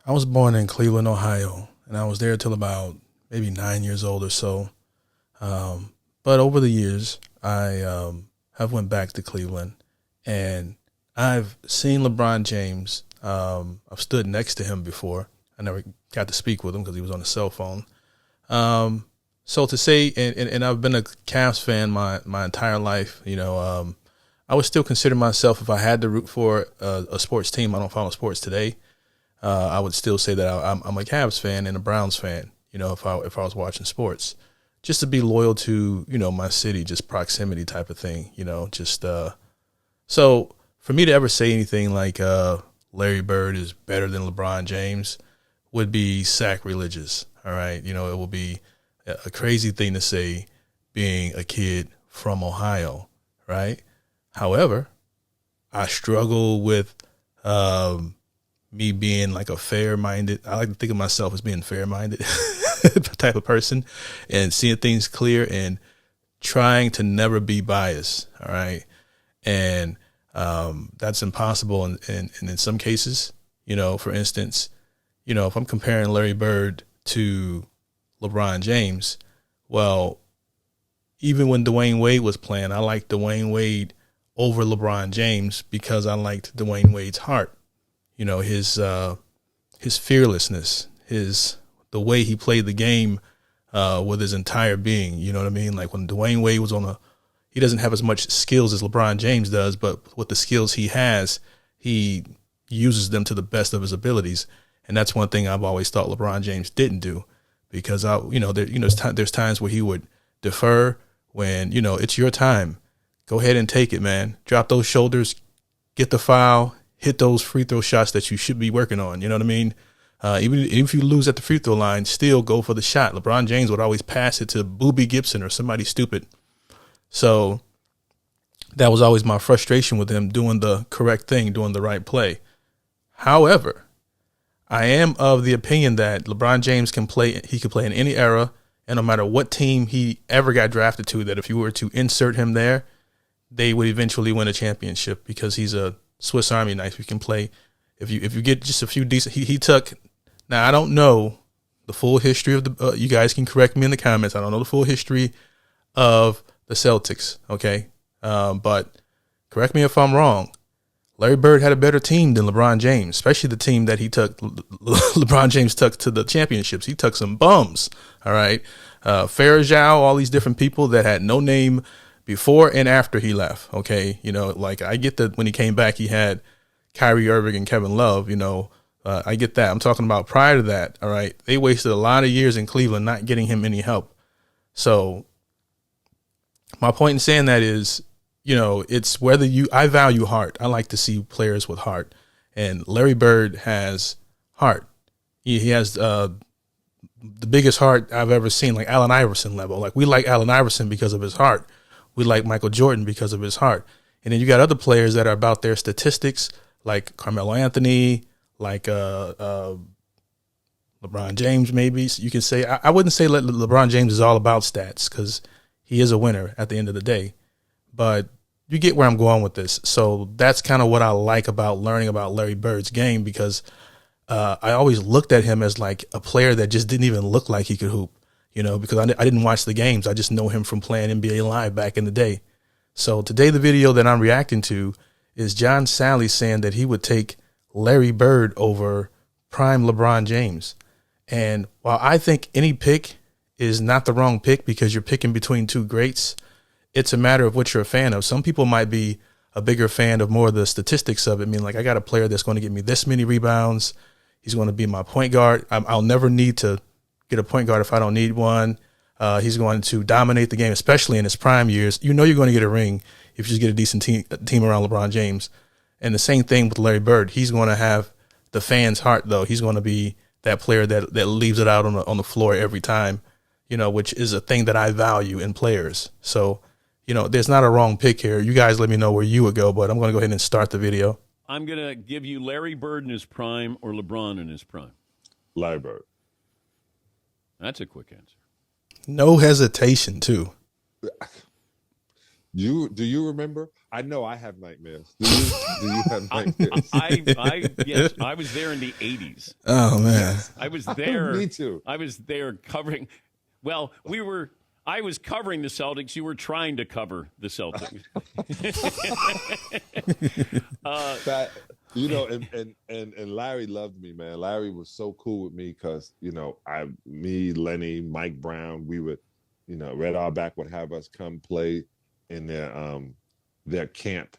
I was born in Cleveland, Ohio, and I was there till about maybe 9 years old or so. But over the years, I have went back to Cleveland, and I've seen LeBron James. I've stood next to him before. I never got to speak with him because he was on a cell phone. So to say, and I've been a Cavs fan my entire life. I would still consider myself, if I had to root for a sports team. I don't follow sports today. I would still say that I'm a Cavs fan and a Browns fan. If I was watching sports, just to be loyal to my city, just proximity type of thing. So for me to ever say anything like Larry Bird is better than LeBron James would be sacrilegious. All right, it will be a crazy thing to say, being a kid from Ohio, right? However, I struggle with me being like a fair-minded. I like to think of myself as being fair-minded type of person, and seeing things clear and trying to never be biased. All right, and that's impossible. And in some cases, for instance, if I'm comparing Larry Bird to LeBron James, well, even when Dwayne Wade was playing, I liked Dwayne Wade over LeBron James because I liked Dwayne Wade's heart. His fearlessness, the way he played the game with his entire being. You know what I mean? Like when Dwayne Wade was he doesn't have as much skills as LeBron James does, but with the skills he has, he uses them to the best of his abilities. And that's one thing I've always thought LeBron James didn't do, because there's times where he would defer when, it's your time. Go ahead and take it, man. Drop those shoulders, get the foul, hit those free throw shots that you should be working on. You know what I mean? Even if you lose at the free throw line, still go for the shot. LeBron James would always pass it to Boobie Gibson or somebody stupid. So that was always my frustration with him, doing the correct thing, doing the right play. However, I am of the opinion that LeBron James can play. He can play in any era, and no matter what team he ever got drafted to, that if you were to insert him there, they would eventually win a championship, because he's a Swiss Army knife. You can play if you get just a few decent. He took. Now I don't know the full history of the. You guys can correct me in the comments. I don't know the full history of the Celtics. Okay, but correct me if I'm wrong. Larry Bird had a better team than LeBron James, especially the team that he took. LeBron James took to the championships. He took some bums. All right, Farajao, all these different people that had no name before and after he left. Okay, like I get that when he came back, he had Kyrie Irving and Kevin Love. I get that. I'm talking about prior to that. All right, they wasted a lot of years in Cleveland not getting him any help. So my point in saying that is, it's whether I value heart. I like to see players with heart, and Larry Bird has heart. He has the biggest heart I've ever seen, like Allen Iverson level. Like we like Allen Iverson because of his heart. We like Michael Jordan because of his heart. And then you got other players that are about their statistics, like Carmelo Anthony, like LeBron James. Maybe so you can say I wouldn't say LeBron James is all about stats, because he is a winner at the end of the day. But you get where I'm going with this. So that's kind of what I like about learning about Larry Bird's game, because I always looked at him as like a player that just didn't even look like he could hoop, because I didn't watch the games. I just know him from playing NBA Live back in the day. So today, the video that I'm reacting to is John Sally saying that he would take Larry Bird over prime LeBron James. And while I think any pick is not the wrong pick, because you're picking between two greats, it's a matter of what you're a fan of. Some people might be a bigger fan of more of the statistics of it. I mean, like, I got a player that's going to get me this many rebounds. He's going to be my point guard. I'll never need to get a point guard if I don't need one. He's going to dominate the game, especially in his prime years. You're going to get a ring if you just get a decent team around LeBron James. And the same thing with Larry Bird. He's going to have the fans' heart, though. He's going to be that player that leaves it out on the floor every time, which is a thing that I value in players. So, there's not a wrong pick here. You guys let me know where you would go, but I'm going to go ahead and start the video. I'm going to give you Larry Bird in his prime or LeBron in his prime. Larry Bird. That's a quick answer. No hesitation, too. Do you remember? I know I have nightmares. Do you have nightmares? Yes, I was there in the 80s. Oh man, Yes. I was there. Me too. I was there covering. Well, I was covering the Celtics. You were trying to cover the Celtics. That, and Larry loved me, man. Larry was so cool with me because me, Lenny, Mike Brown, we would, Red Auerbach would have us come play in their camp.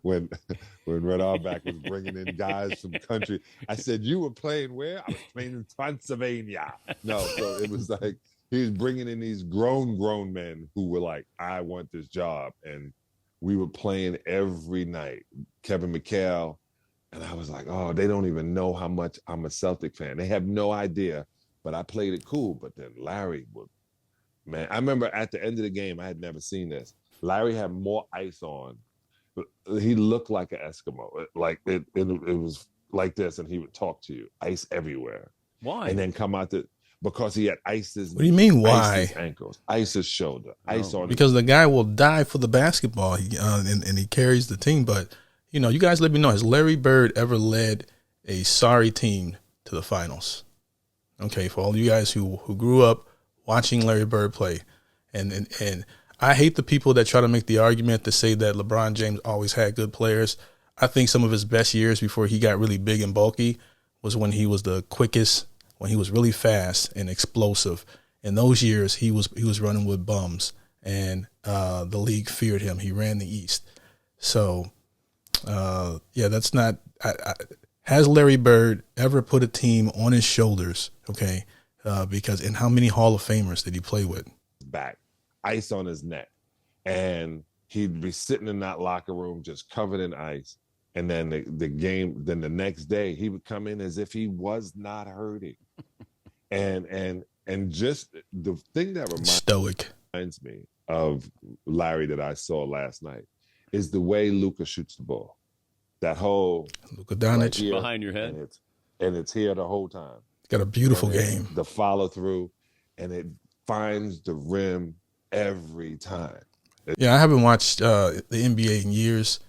when Red Auerbach was bringing in guys from country, I said, "You were playing where?" I was playing in Pennsylvania. No, so it was like he was bringing in these grown men who were like, "I want this job," and we were playing every night. Kevin McHale, and I was like, "Oh, they don't even know how much I'm a Celtic fan. They have no idea." But I played it cool. But then Larry would, man, I remember at the end of the game, I had never seen this. Larry had more ice on. He looked like an Eskimo. Like it was like this, and he would talk to you. Ice everywhere. Why? And then come out because he had ice his. What do you mean? Why? Ice his ankles, ice his shoulder, ice on. Because the guy will die for the basketball, and he carries the team. But you guys let me know: has Larry Bird ever led a sorry team to the finals? Okay, for all you guys who grew up watching Larry Bird play, and I hate the people that try to make the argument to say that LeBron James always had good players. I think some of his best years before he got really big and bulky was when he was the quickest, when he was really fast and explosive. In those years, he was running with bums, and the league feared him. He ran the East. So, that's not. Has Larry Bird ever put a team on his shoulders? Okay, because in how many Hall of Famers did he play with? Back, ice on his neck, and he'd be sitting in that locker room just covered in ice. And then then the next day he would come in as if he was not hurting. and just the thing that reminds me of Larry that I saw last night is the way Luka shoots the ball. That whole Luka Doncic right behind your head, and it's here the whole time. Got a beautiful game. The follow through, and it finds the rim every time. Yeah, I haven't watched the NBA in years.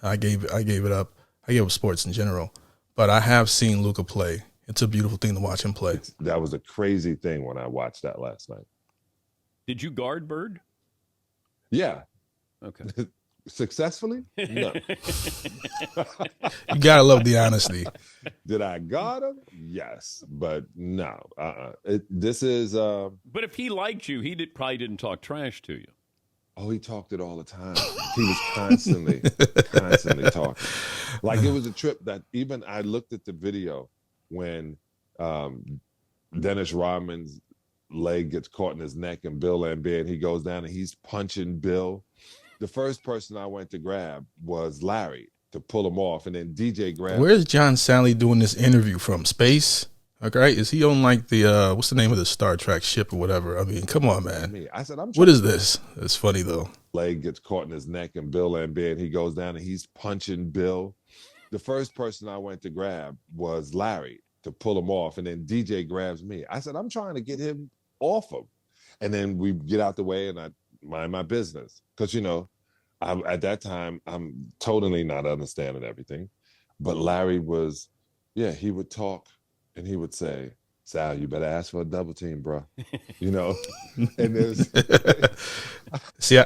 I gave it up. I gave up sports in general, but I have seen Luka play. It's a beautiful thing to watch him play. That was a crazy thing when I watched that last night. Did you guard Bird? Yeah. Okay. Successfully? No. You gotta love the honesty. Did I guard him? Yes, but no. This is. But if he liked you, he probably didn't talk trash to you. Oh, he talked it all the time. He was constantly talking. Like it was a trip that even I looked at the video when Dennis Rodman's leg gets caught in his neck and Bill Lambert, he goes down and he's punching Bill. The first person I went to grab was Larry to pull him off, and then DJ grabbed. Where's John Sally doing this interview from? Space? Okay, is he on like the what's the name of the Star Trek ship or whatever? I mean, come on, man. I said, what is this? It's funny though. Leg gets caught in his neck and Bill Lambert, he goes down and he's punching Bill. The first person I went to grab was Larry to pull him off, and then DJ grabs me. I said, I'm trying to get him off him. And then we get out the way and I mind my business. Because, at that time, I'm totally not understanding everything. But Larry was, he would talk and he would say, Sal, you better ask for a double team, bro. And there's. See,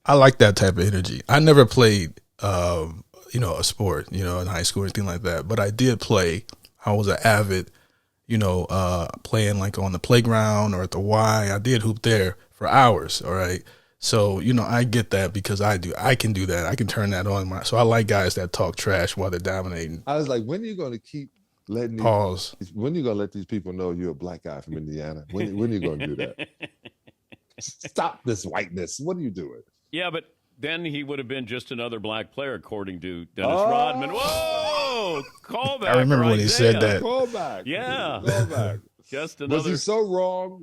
I like that type of energy. I never played, a sport, in high school or anything like that. But I did play. I was an avid, playing like on the playground or at the Y. I did hoop there for hours. All right. So, I get that because I can do that. I can turn that on. So I like guys that talk trash while they're dominating. I was like, when are you going to keep letting pause? When are you going to let these people know you're a black guy from Indiana? When are you going to do that? Stop this whiteness. What are you doing? Yeah, but then he would have been just another black player, according to Dennis Rodman. Whoa! Callback. I remember when he said that. Callback. Yeah. Callback. Just another. Was he so wrong?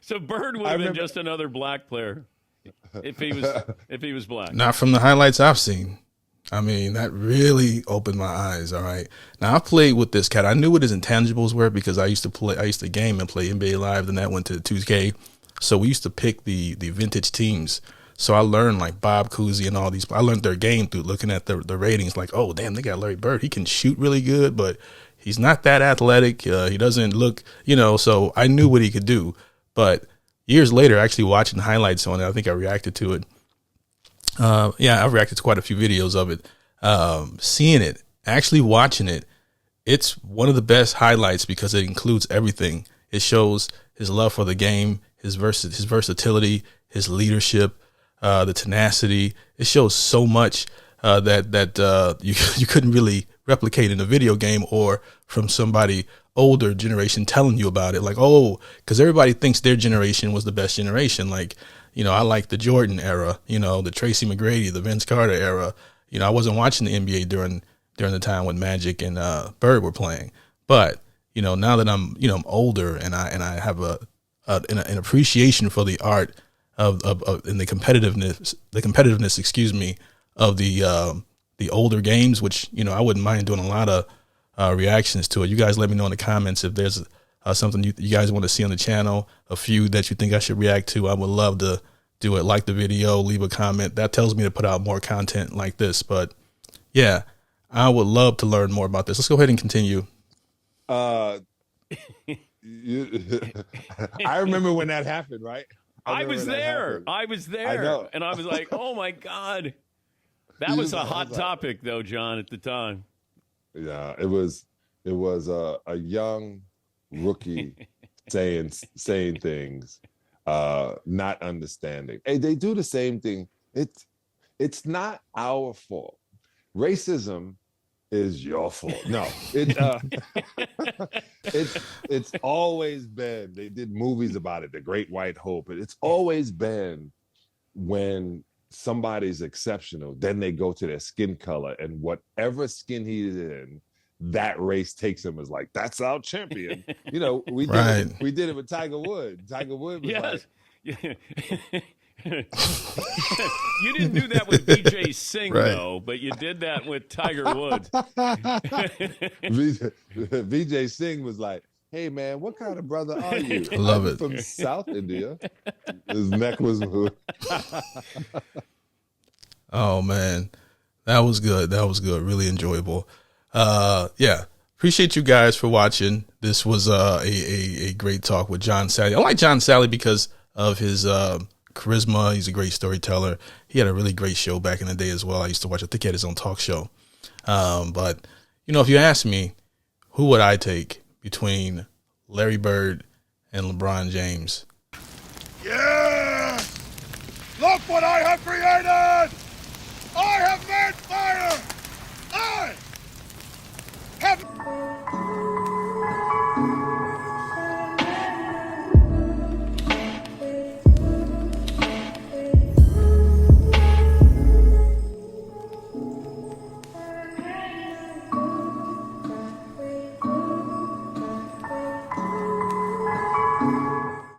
So Bird would have been just another black player if he was black. Not from the highlights I've seen. I mean, that really opened my eyes. All right. Now I played with this cat. I knew what his intangibles were because I used to game and play NBA Live. Then that went to 2K. So we used to pick the vintage teams. So I learned like Bob Cousy and all these. I learned their game through looking at the ratings. Like, oh damn, they got Larry Bird. He can shoot really good, but he's not that athletic. He doesn't look, So I knew what he could do. But years later, actually watching highlights on it, I think I reacted to it. I've reacted to quite a few videos of it. Seeing it, actually watching it, it's one of the best highlights because it includes everything. It shows his love for the game, his versatility, his leadership, the tenacity. It shows so much that you couldn't really replicate in a video game or from somebody older generation telling you about it. Like, because everybody thinks their generation was the best generation. Like, I like the Jordan era, the Tracy McGrady, the Vince Carter era. I wasn't watching the NBA during the time when Magic and Bird were playing. But, now that I'm older and I have an appreciation for the art of and the competitiveness, of the older games, which, I wouldn't mind doing a lot of reactions to it. You guys let me know in the comments if there's something you guys want to see on the channel, a few that you think I should react to. I would love to do it. Like the video, leave a comment. That tells me to put out more content like this. But yeah, I would love to learn more about this. Let's go ahead and continue. I remember when that happened, right? I was there. I know. And I was like, oh my God. That was a hot topic though, John, at the time. Yeah, it was a young rookie saying things, not understanding. Hey, they do the same thing. It's not our fault. Racism is your fault. No, it's always been. They did movies about it, The Great White Hope. It's always been when somebody's exceptional, then they go to their skin color, and whatever skin he's in, that race takes him as like, that's our champion. We did it with Tiger Woods. Tiger Woods was like, you didn't do that with BJ Singh, though, but you did that with Tiger Woods. BJ Singh was like, hey, man, what kind of brother are you? I love it. From South India. His neck was... Oh, man. That was good. Really enjoyable. Appreciate you guys for watching. This was a great talk with John Salley. I like John Salley because of his charisma. He's a great storyteller. He had a really great show back in the day as well. I used to watch. I think he had his own talk show. But if you ask me, who would I take between Larry Bird and LeBron James? Yeah! Look what I have created!